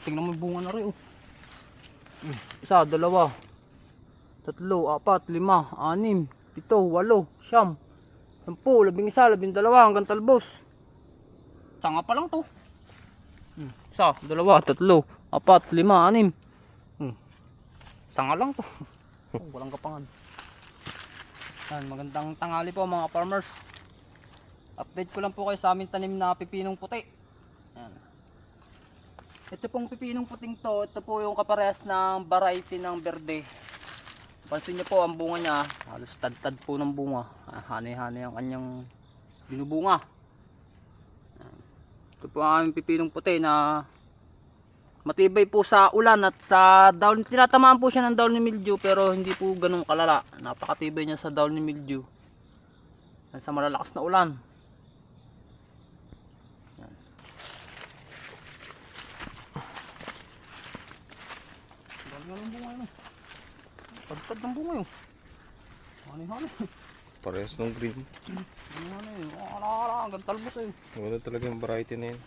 tingnan mo yung bunga na rin oh. Isa, dalawa, tatlo, apat, lima, anim, pito, walo, siyam, 10, 11, 12 hanggang talbos. Sanga pa lang to. Isa, dalawa, tatlo, apat, lima, anim. Sanga lang to. Walang kapangan. Yan, magandang tanghali po mga farmers. Update ko lang po kayo sa aming tanim na pipinong puti. Yan. Ito pong pipinong puting to, ito po yung kaparehas ng variety ng berde. Pansin nyo po ang bunga niya, halos tad-tad po ng bunga. Hanay-hanay ang kanyang binubunga. Yan. Ito po ang aming pipinong puti na matibay po sa ulan at sa down. Tinatamaan po siya ng down ni mildew pero hindi po ganun kalala. Napakatibay niya sa down ni mildew. Sa malalakas na ulan. Ang bunga yun. Pagtad ng bunga yun. Hani-hani. Parehas ng green. Hani-hani. Ala-ala. Hanggang talbos eh. Wala talaga yung variety na yun.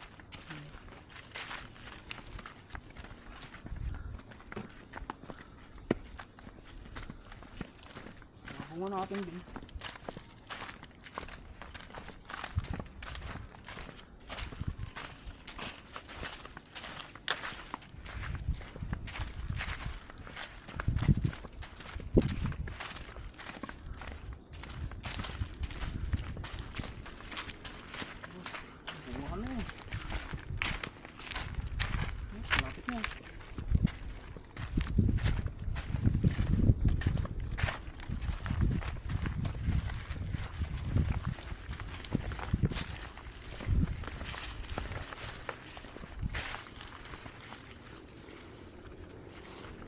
Bunga natin din.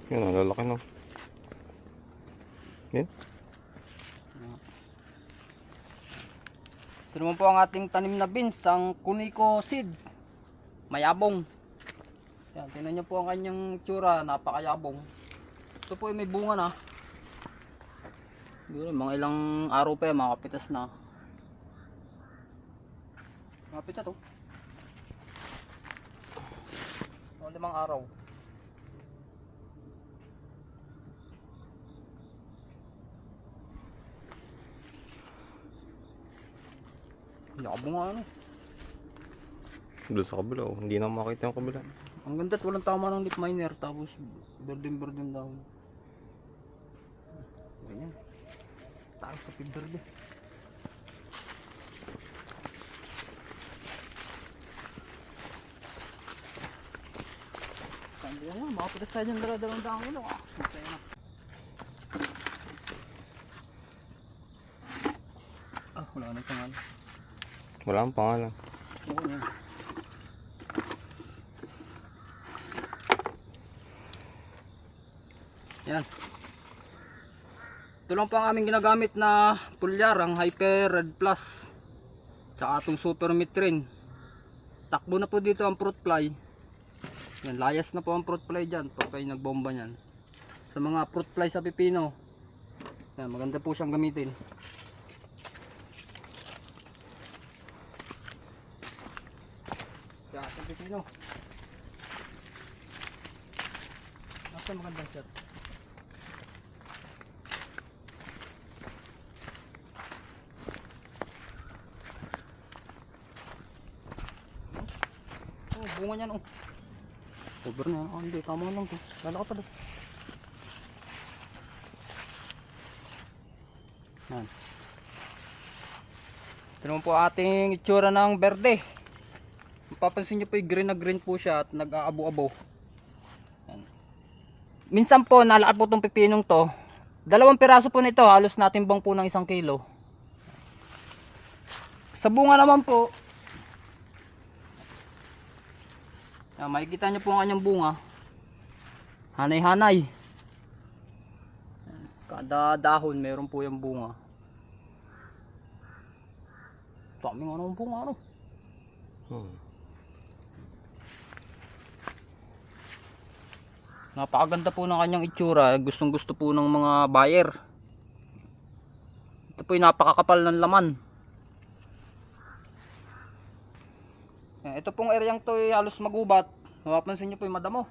Yun, ang lalaki no. Yan. Ito naman po ang ating tanim na beans, ang Kuniko seeds. Mayabong. Yan, tingnan nyo po ang kanyang tsura, napakayabong. Ito po ay may bunga na. Mga ilang araw pa yan, makapitas na. Makapitas to. 5 araw. Yabong nga ano. Doon sa kabila oh. Hindi na makita yung kabila. Ang ganda at walang tama ng leaf miner. Tapos berdeng daw. Ganyan. Tayo sa piberde. Sandi yan. Makapitas tayo dyan dala-dalang daang ulo. Sintay na. Wala na pangalan. Wala ang pangalan. Oo yan. Yan. Ito lang po ang aming ginagamit na pulyar, ang Hyper Red Plus. Tsaka itong Super Mitrin. Takbo na po dito ang fruit fly. Yan, layas na po ang fruit fly dyan pag kayo nagbomba nyan. Sa mga fruit fly sa pipino. Yan, maganda po siyang gamitin. Yan, sa pipino. Nasa magandang shot. Bunga niyan oh. Cover na. Oh, hindi, tama lang to. Lala ka pa doon. Yan. Ito naman po ating itsura ng berde. Mapapansin nyo po yung green na green po siya at nag-aabo-abo. Yan. Minsan po nalakad po itong pipinong to. 2 piraso po nito halos natimbang po ng 1 kilo. Sa bunga naman po, makikita nyo po ang kanyang bunga. Hanay-hanay. Kada dahon meron po yung bunga. Daming ano bunga ano. Napakaganda po ng kanyang itsura. Gustong gusto po ng mga buyer. Ito po yung napakakapal ng laman. Ito pong areang to ay halos magubat. mapapansin nyo po yung madamo.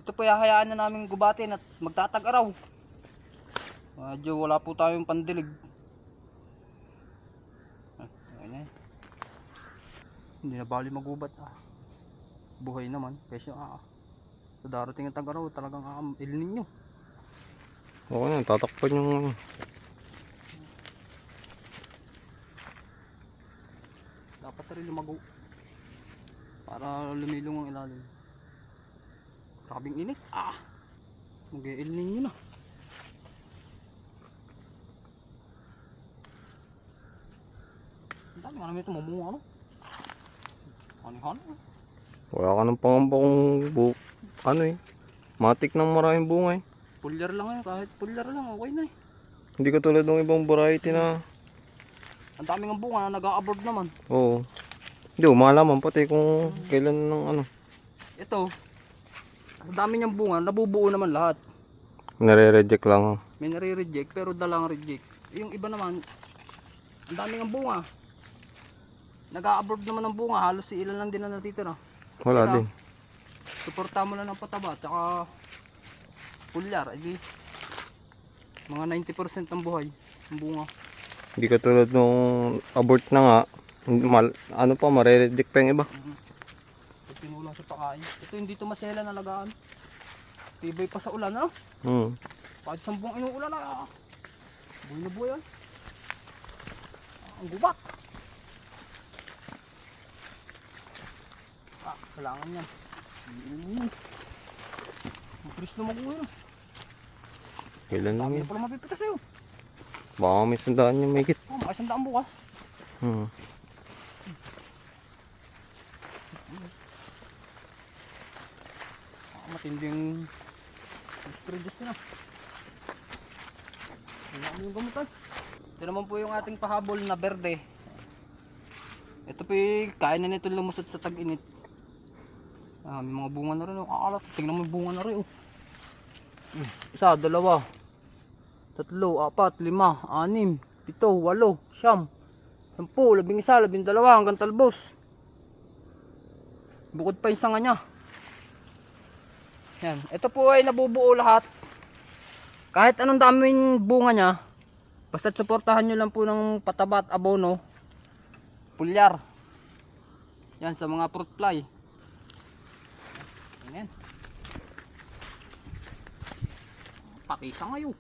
Ito po hahayaan na namin gubatin at magtatag-araw. Medyo wala po tayong pandilig. Ayun na. Hindi na bali magubat. Buhay naman. Kasi sa darating ang tag-araw talagang ilinin nyo. Oo na, tatakpan yung... Dapat rin lumago. Para lumilong ang ilalim. Grabing init. Mag-ilinin nyo na. Ang dami nga namin ito mamunga, ano? Hani-hani. Wala ka ng pangamba kung ano eh. Matik ng maraming bunga eh. Pulyar lang ngayon, kahit pulyar lang, okay na eh. Hindi ka tulad ng ibang variety na... Ang daming ang bunga na nag-a-abort naman. Oo. Hindi, umalaman pati kung kailan ng ano. Ito, ang dami niyang bunga, nabubuo naman lahat. Nare-reject lang. May nare-reject pero dalang reject. Yung iba naman, ang daming ang bunga. Nag-a-abort naman ang bunga, halos si ilan lang din na natitira. Wala din. Suporta mo lang ng pataba, tsaka pulyar, edi mga 90% ng buhay, ang bunga. Hindi ka tulad nung abort na nga. Ano pa, marereject pa yung iba. Ito pinulang sa pakain. Ito hindi ito masela na lagaan. Tibay pa sa ulan, ano? Kahit sambong inuulan na. Buhay na buhay, ang gubat. Kailangan yan. Mabilis na mag-uwi na. Kailan lang Dami yun? na pala mapipitas sa'yo. Baka may sandaan yung may higit. May sandaan bukas. Matinding produce na. Ano yung gamutan? Ito naman po yung ating pahabol na berde. Ito po yung kain na nito lumusot sa tag-init. May mga bunga na rin. Kakalat. Tingnan mo yung bunga na rin. Isa, dalawa, tatlo, apat, lima, anim, pito, walo, siyam, 10, 11, 12 hanggang talbos. Bukod pa yung sanga niya. Yan. Ito po ay nabubuo lahat. Kahit anong daming bunga niya, basta suportahan nyo lang po ng pataba at abono, pulyar. Yan sa mga fruit fly. Yan. Pati sanga yun.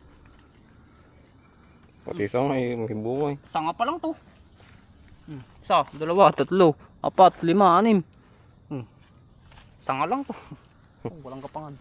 Pati isang may bunga eh. Sanga pa lang to. Isa, dalawa, tatlo, apat, lima, anim. Sanga lang to. Walang kapangan.